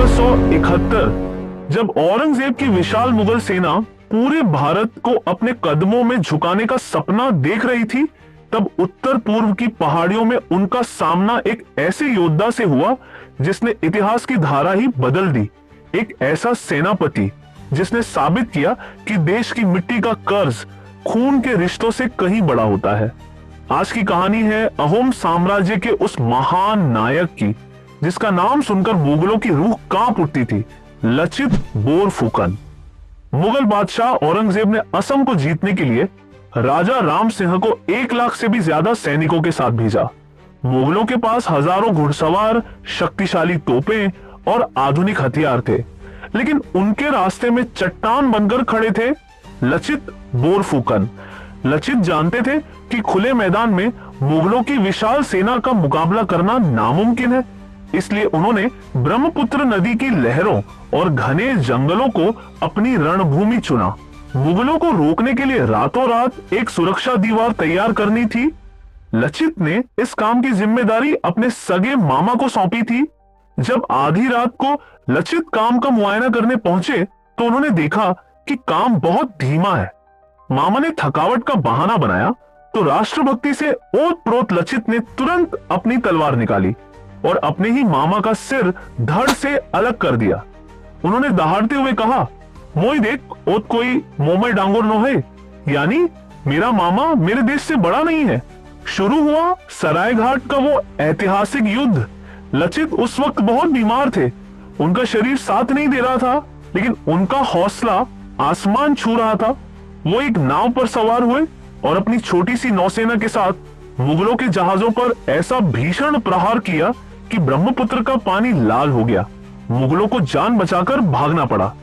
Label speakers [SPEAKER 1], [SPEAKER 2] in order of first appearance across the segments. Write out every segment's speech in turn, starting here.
[SPEAKER 1] 1871 जब औरंगजेब की विशाल मुगल सेना पूरे भारत को अपने कदमों में झुकाने का सपना देख रही थी, तब उत्तर पूर्व की पहाड़ियों में उनका सामना एक ऐसे योद्धा से हुआ जिसने इतिहास की धारा ही बदल दी। एक ऐसा सेनापति जिसने साबित किया कि देश की मिट्टी का कर्ज खून के रिश्तों से कहीं बड़ा होता है। आज की कहानी है अहोम साम्राज्य के उस महान नायक की जिसका नाम सुनकर मुगलों की रूह कांप उठती थी, लचित बोरफुकन। मुगल बादशाह औरंगजेब ने असम को जीतने के लिए राजा राम सिंह को 1 लाख से भी ज्यादा सैनिकों के साथ भेजा। मुगलों के पास हजारों घुड़सवार, शक्तिशाली तोपें और आधुनिक हथियार थे, लेकिन उनके रास्ते में चट्टान बनकर खड़े थे लचित बोरफुकन। लचित जानते थे कि खुले मैदान में मुगलों की विशाल सेना का मुकाबला करना नामुमकिन है, इसलिए उन्होंने ब्रह्मपुत्र नदी की लहरों और घने जंगलों को अपनी रणभूमि चुना। मुगलों को रोकने के लिए रातों रात एक सुरक्षा दीवार तैयार करनी थी। लचित ने इस काम की जिम्मेदारी अपने सगे मामा को सौंपी थी। जब आधी रात को लचित काम का मुआयना करने पहुंचे तो उन्होंने देखा कि काम बहुत धीमा है। मामा ने थकावट का बहाना बनाया तो राष्ट्रभक्ति से ओत-प्रोत लचित ने तुरंत अपनी तलवार निकाली और अपने ही मामा का सिर धड़ से अलग कर दिया। उन्होंने दहाड़ते हुए कहा, मोई देख, ओत कोई मोमे डांगोर नो है, यानी मेरा मामा मेरे देश से बड़ा नहीं है। शुरू हुआ सरायघाट का वो ऐतिहासिक युद्ध। लचित उस वक्त बहुत बीमार थे, उनका शरीर साथ नहीं दे रहा था, लेकिन उनका हौसला आसमान छू रहा था। वो एक नाव पर सवार हुए और अपनी छोटी सी नौसेना के साथ मुगलों के जहाजों पर ऐसा भीषण प्रहार किया कि ब्रह्मपुत्र का पानी लाल हो गया। मुगलों को जान बचाकर भागना पड़ा।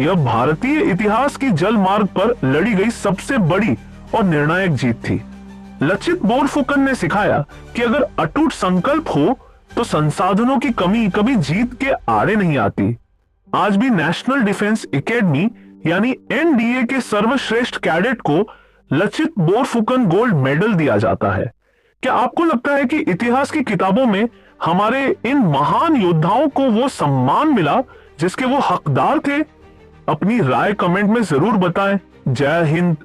[SPEAKER 1] यह भारतीय इतिहास की जल मार्ग पर लड़ी गई सबसे बड़ी और निर्णायक जीत थी। लचित बोरफुकन ने सिखाया कि अगर अटूट संकल्प हो तो संसाधनों की कमी कभी जीत के आड़े नहीं आती। आज भी नेशनल डिफेंस एकेडमी यानी एनडीए के सर्वश्रेष्ठ कैडेट को लचित बोरफुकन गोल्ड मेडल दिया जाता है। क्या आपको लगता है कि इतिहास की किताबों में हमारे इन महान योद्धाओं को वो सम्मान मिला जिसके वो हकदार थे? अपनी राय कमेंट में जरूर बताएं। जय हिंद।